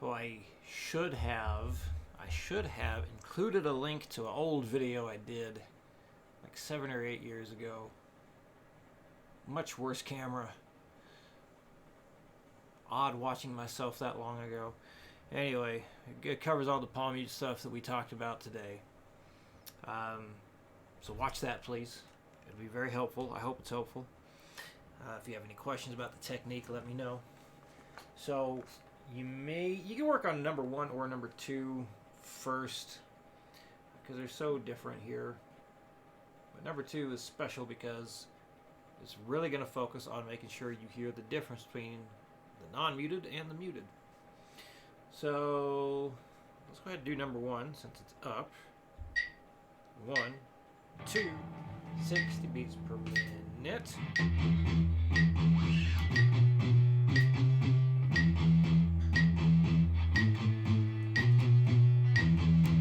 So I should have included a link to an old video I did like 7 or 8 years ago. Much worse camera. Odd watching myself that long ago. Anyway, it covers all the palm mute stuff that we talked about today. So watch that, please. It'll be very helpful. I hope it's helpful. If you have any questions about the technique, let me know. So you can work on number 1 or number 2 first, because they're so different here. But number 2 is special because it's really going to focus on making sure you hear the difference between the non-muted and the muted. So let's go ahead and do number 1 since it's up. 1, 2, 60 beats per minute.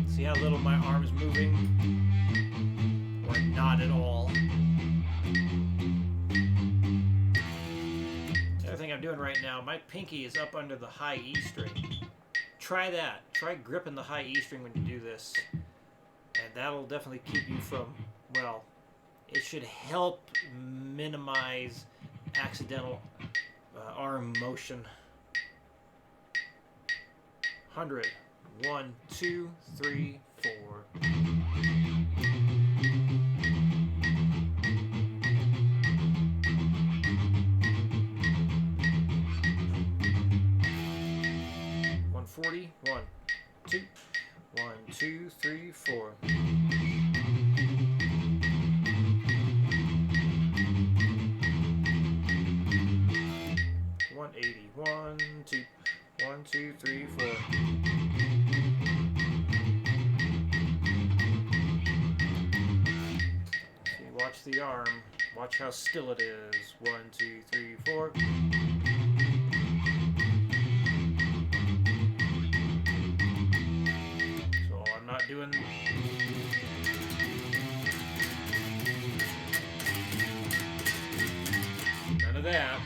See how little my arm is moving? Or not at all. The other thing I'm doing right now, my pinky is up under the high E string. Try that. Try gripping the high E string when you do this. And that'll definitely keep you from, well, it should help minimize accidental arm motion. 100. 1, 2, 3, 4. $140. 1, 2, 1, 2, 3, 4. 180. 1, 2, 1, 2, 3, 4. See, watch the arm. Watch how still it is. 1, 2, 3, 4. So I'm not doing. None of that.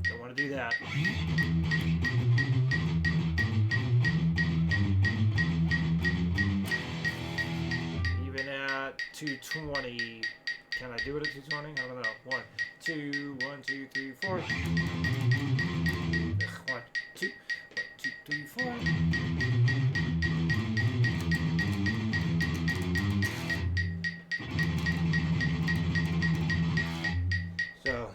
Don't want to do that. Even at 220. Can I do it at 220? I don't know. 1, 2, 1, 2, 3, 4. 1, 2, 1, 2, 3, 4. So,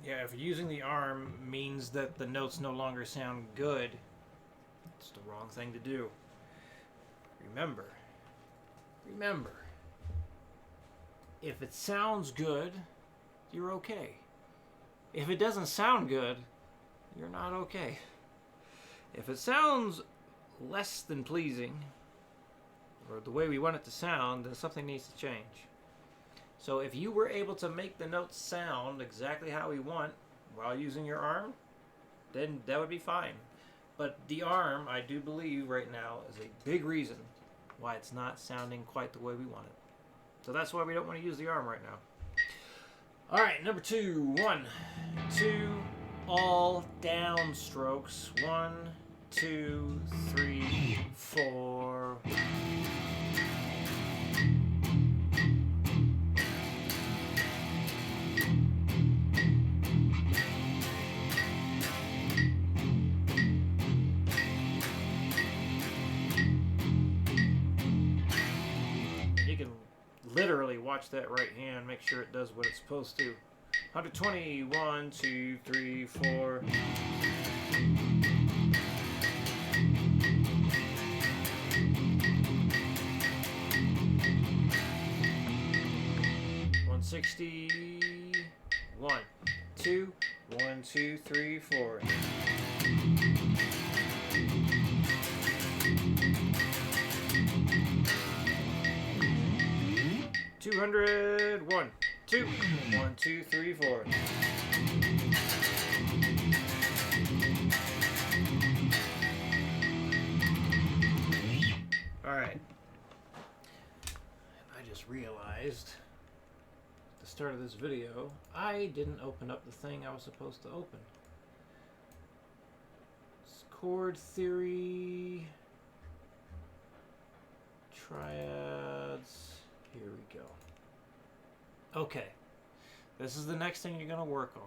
yeah, if using the arm means that the notes no longer sound good, it's the wrong thing to do. Remember, if it sounds good, you're okay. If it doesn't sound good, you're not okay. If it sounds less than pleasing, or the way we want it to sound, then something needs to change. So if you were able to make the notes sound exactly how we want while using your arm, then that would be fine. But the arm, I do believe right now, is a big reason why it's not sounding quite the way we want it. So that's why we don't want to use the arm right now. All right, number 2. 1, 2, all down strokes. 1, 2, 3, 4. Literally watch that right hand, make sure it does what it's supposed to. 120, 1, 2, 3, 4. $160. 1, 2, 1, 2, 3, 4. 200. 1, 2, 1, 2, 3, 4. All right. I just realized the start of this video, I didn't open up the thing I was supposed to open. It's chord theory, triads. Here we go. Okay, this is the next thing you're going to work on.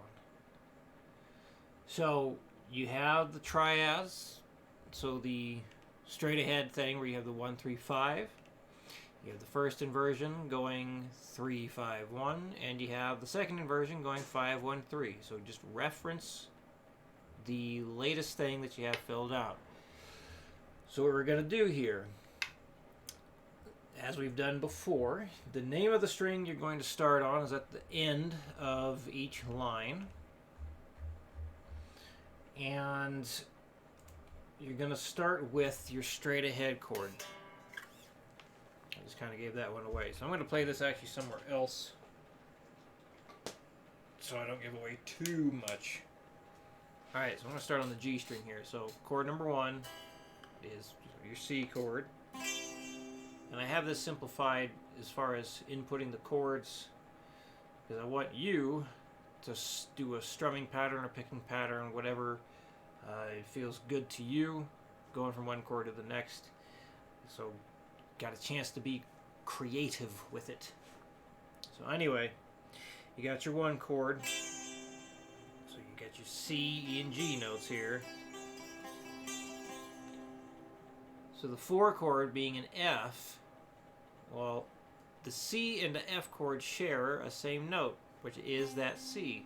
So you have the triads, so the straight ahead thing where you have the 1, 3, 5. You have the first inversion going 3, 5, 1, and you have the second inversion going 5, 1, 3. So just reference the latest thing that you have filled out. So what we're going to do here, as we've done before, the name of the string you're going to start on is at the end of each line. And you're going to start with your straight ahead chord. I just kind of gave that one away. So I'm going to play this actually somewhere else so I don't give away too much. Alright, so I'm going to start on the G string here. So chord number 1 is your C chord. And I have this simplified as far as inputting the chords because I want you to do a strumming pattern or picking pattern, whatever it feels good to you, going from one chord to the next. So got a chance to be creative with it. So anyway, you got your 1 chord. So you got your C, E, and G notes here. So the 4 chord being an F, well, the C and the F chord share a same note, which is that C.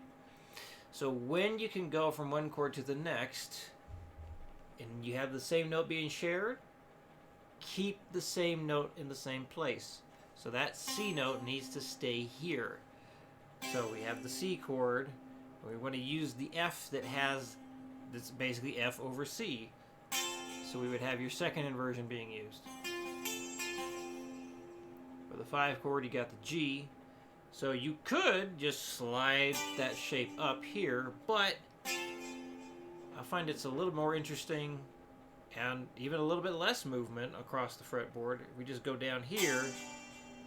So when you can go from one chord to the next, and you have the same note being shared, keep the same note in the same place. So that C note needs to stay here. So we have the C chord, and we want to use the F that's basically F over C. So we would have your second inversion being used. For the 5 chord, you got the G. So you could just slide that shape up here, but I find it's a little more interesting and even a little bit less movement across the fretboard. We just go down here,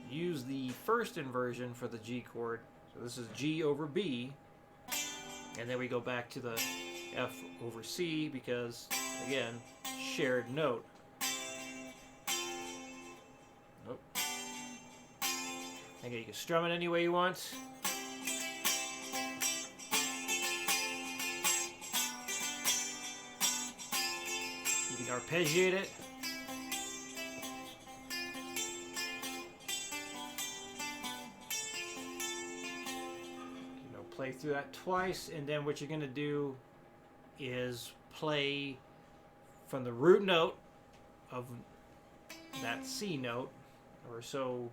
use the first inversion for the G chord. So this is G over B, and then we go back to the F over C because, again, shared note. Nope. Okay, you can strum it any way you want. You can arpeggiate it. Play through that twice, and then what you're going to do is play from the root note of that C note, or so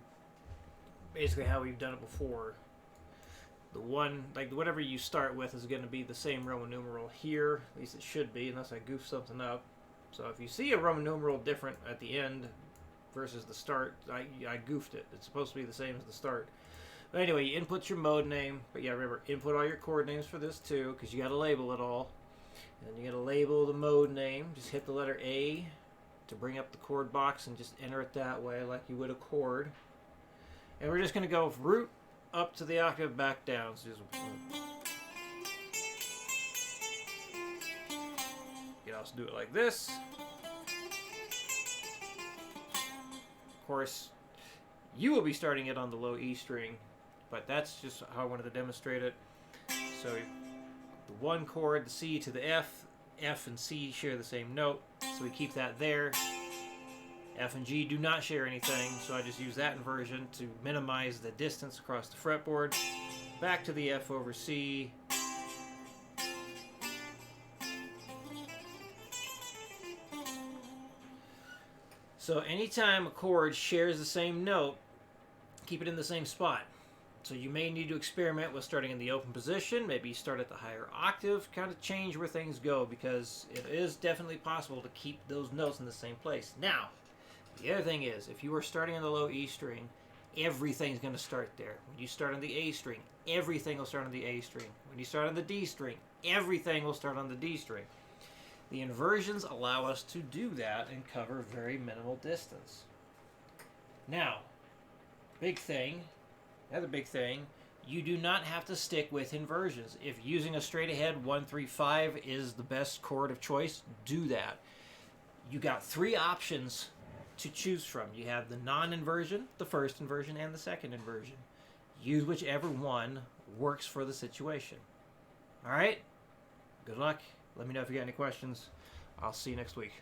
basically how we've done it before. The one, like whatever you start with is going to be the same Roman numeral here, at least it should be, unless I goof something up. So if you see a Roman numeral different at the end versus the start, I goofed it. It's supposed to be the same as the start. But anyway, you input your mode name, but yeah, remember, input all your chord names for this too, because you got to label it all. And then you got to label the mode name. Just hit the letter A to bring up the chord box and just enter it that way like you would a chord. And we're just going to go root up to the octave, back down. So just, you can also do it like this. Of course, you will be starting it on the low E string, but that's just how I wanted to demonstrate it. So the 1 chord, the C to the F, F and C share the same note, so we keep that there. F and G do not share anything, so I just use that inversion to minimize the distance across the fretboard. Back to the F over C. So anytime a chord shares the same note, keep it in the same spot. So you may need to experiment with starting in the open position, maybe start at the higher octave, kind of change where things go, because it is definitely possible to keep those notes in the same place. Now, the other thing is, if you are starting on the low E string, everything's going to start there. When you start on the A string, everything will start on the A string. When you start on the D string, everything will start on the D string. The inversions allow us to do that and cover very minimal distance. Now, big thing, another big thing, You do not have to stick with inversions. If using a straight ahead 1-3-5 is the best chord of choice, do that. You got 3 options to choose from. You have the non-inversion, the first inversion, and the second inversion. Use whichever one works for the situation. All right? Good luck. Let me know if you got any questions. I'll see you next week.